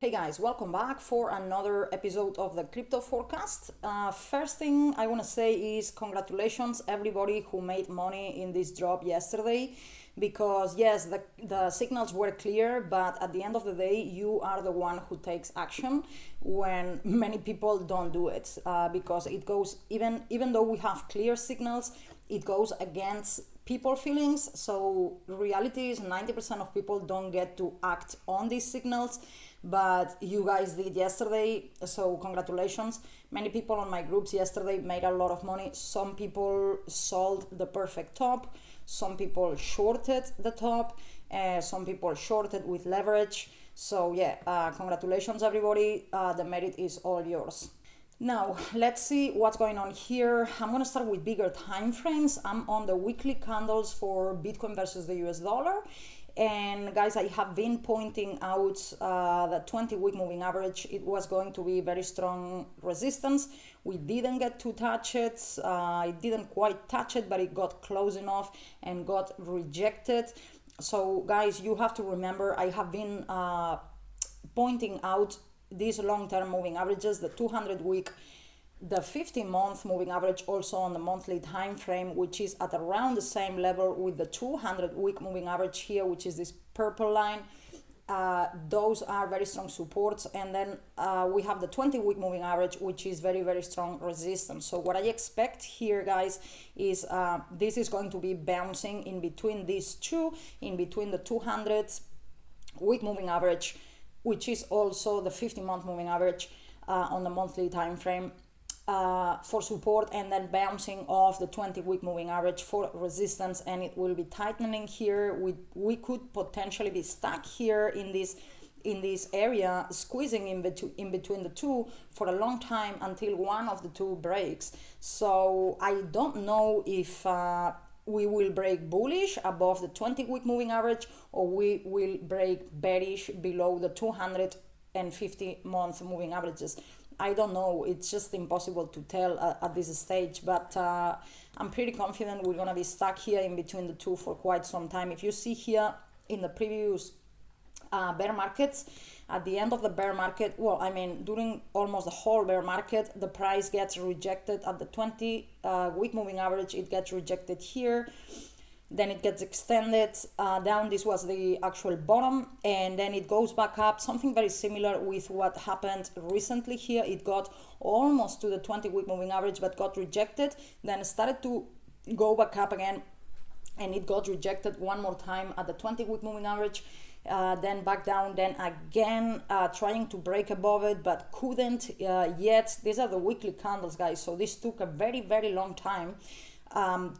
Hey guys, welcome back for another episode of the Crypto Forecast. First thing I want to say is congratulations everybody who made money in this drop yesterday, because yes, the signals were clear, but at the end of the day you are the one who takes action when many people don't do it, because it goes, even though we have clear signals, it goes against people feelings. So reality is 90% of people don't get to act on these signals, but you guys did yesterday, so congratulations. Many people on my groups yesterday made a lot of money. Some people sold the perfect top, some people shorted the top, some people shorted with leverage. So yeah, congratulations everybody, the merit is all yours. Now, let's see what's going on here. I'm going to start with bigger time frames. I'm on the weekly candles for Bitcoin versus the US dollar. And guys, I have been pointing out the 20-week moving average. It was going to be very strong resistance. We didn't get to touch it. It didn't quite touch it, but it got close enough and got rejected. So guys, you have to remember, I have been pointing out these long-term moving averages, the 200-week, the 50-month moving average, also on the monthly time frame, which is at around the same level with the 200-week moving average here, which is this purple line. Those are very strong supports, and then we have the 20-week moving average, which is very, very strong resistance. So what I expect here, guys, is this is going to be bouncing in between these two, in between the 200-week moving average, which is also the 50-month moving average on the monthly time frame, for support, and then bouncing off the 20-week moving average for resistance, and it will be tightening here. We could potentially be stuck here in this area, squeezing in between the two for a long time until one of the two breaks. So I don't know if we will break bullish above the 20-week moving average, or we will break bearish below the 250-month moving averages. I don't know, it's just impossible to tell at this stage, but I'm pretty confident we're gonna be stuck here in between the two for quite some time. If you see here in the previous bear markets, at the end of the bear market, well, I mean, during almost the whole bear market, the price gets rejected at the 20-week moving average. It gets rejected here, then it gets extended down. This was the actual bottom, and then it goes back up, something very similar with what happened recently here. It got almost to the 20-week moving average but got rejected, then started to go back up again, and it got rejected one more time at the 20-week moving average, then back down, then again trying to break above it but couldn't yet. These are the weekly candles, guys, so this took a very, very long time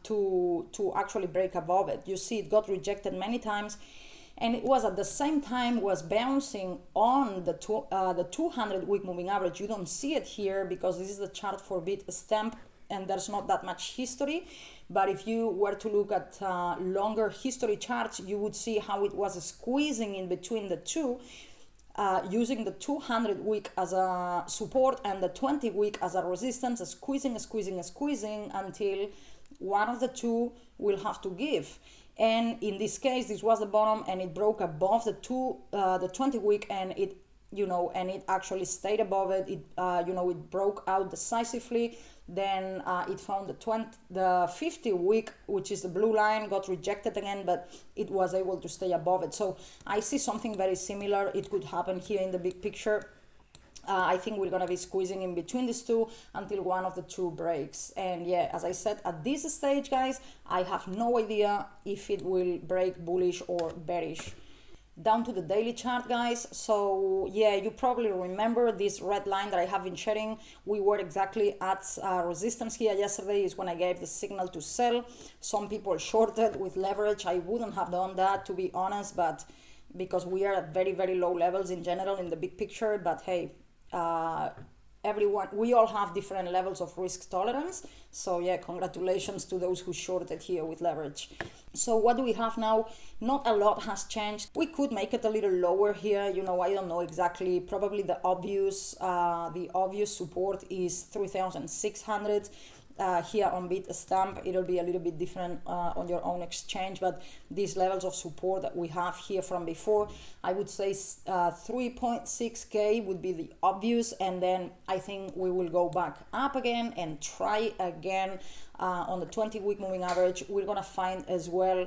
to actually break above it. You see, it got rejected many times, and it was at the same time was bouncing on the 200-week moving average. You don't see it here because this is the chart for Bitstamp and there's not that much history, but if you were to look at longer history charts, you would see how it was squeezing in between the two, using the 200-week as a support and the 20-week as a resistance, squeezing until one of the two will have to give. And in this case, this was the bottom, and it broke above the 20-week, and it actually stayed above it. It broke out decisively. Then it found the 50-week, which is the blue line, got rejected again, but it was able to stay above it. So I see something very similar. It could happen here in the big picture. I think we're going to be squeezing in between these two until one of the two breaks. And yeah, as I said, at this stage, guys, I have no idea if it will break bullish or bearish. Down to the daily chart, guys. So yeah, you probably remember this red line that I have been sharing. We were exactly at resistance here yesterday, is when I gave the signal to sell. Some people shorted with leverage. I wouldn't have done that, to be honest, but because we are at very, very low levels in general in the big picture. But hey, we all have different levels of risk tolerance. So yeah, congratulations to those who shorted here with leverage. So what do we have now? Not a lot has changed. We could make it a little lower here. I don't know exactly. Probably the obvious support is 3,600. here on Bitstamp. It'll be a little bit different on your own exchange, but these levels of support that we have here from before, I would say 3.6k would be the obvious, and then I think we will go back up again and try again on the 20-week moving average. We're gonna find as well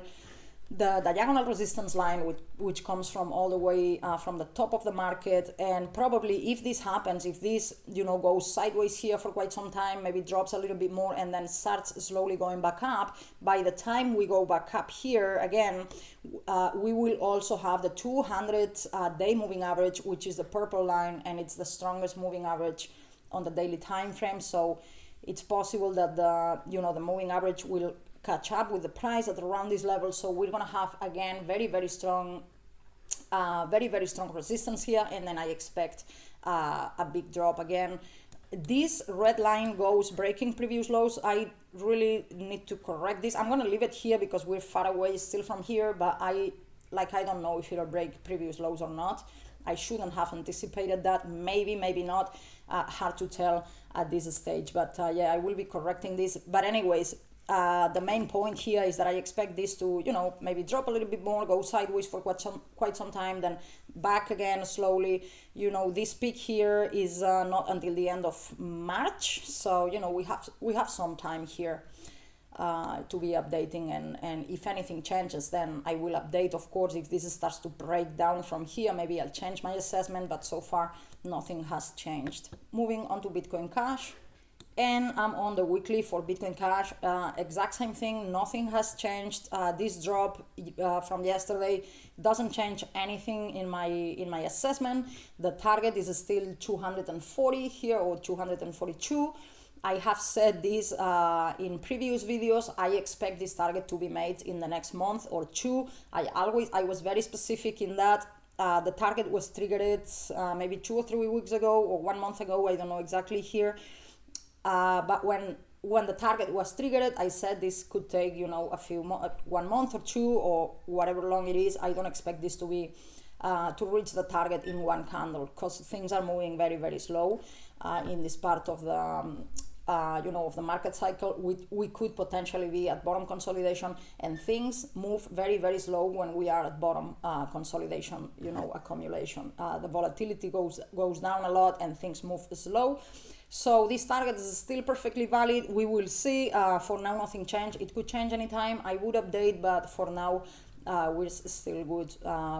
the diagonal resistance line, which comes from all the way from the top of the market. And probably if this happens, if this goes sideways here for quite some time, maybe drops a little bit more and then starts slowly going back up, by the time we go back up here again, we will also have the 200-day moving average, which is the purple line, and it's the strongest moving average on the daily time frame. So it's possible that the moving average will catch up with the price at around this level. So we're gonna have again very strong resistance here, and then I expect a big drop again. This red line goes breaking previous lows. I really need to correct this. I'm gonna leave it here because we're far away still from here, but I don't know if it'll break previous lows or not. I shouldn't have anticipated that. Maybe not. Hard to tell at this stage, but yeah, I will be correcting this. But anyways, the main point here is that I expect this to, maybe drop a little bit more, go sideways for quite some time, then back again slowly. This peak here is not until the end of March, so we have some time here to be updating, and if anything changes, then I will update. Of course, if this starts to break down from here, maybe I'll change my assessment, but so far nothing has changed. Moving on to Bitcoin Cash. And I'm on the weekly for Bitcoin Cash. Exact same thing, nothing has changed. This drop from yesterday doesn't change anything in my assessment. The target is still 240 here, or 242. I have said this in previous videos. I expect this target to be made in the next month or two. I was very specific in that. The target was triggered maybe 2 or 3 weeks ago, or 1 month ago, I don't know exactly here. But when the target was triggered, I said this could take 1 month or 2 or whatever long it is. I don't expect this to be to reach the target in one candle, because things are moving very slow in this part of the of the market cycle. We could potentially be at bottom consolidation, and things move very slow when we are at bottom consolidation, accumulation. The volatility goes down a lot and things move slow. So this target is still perfectly valid. We will see. For now, nothing changed. It could change anytime. I would update, but for now, we're still good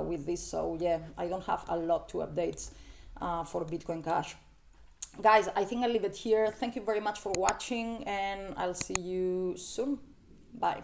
with this. So yeah, I don't have a lot to update for Bitcoin Cash. Guys, I think I'll leave it here. Thank you very much for watching, and I'll see you soon. Bye.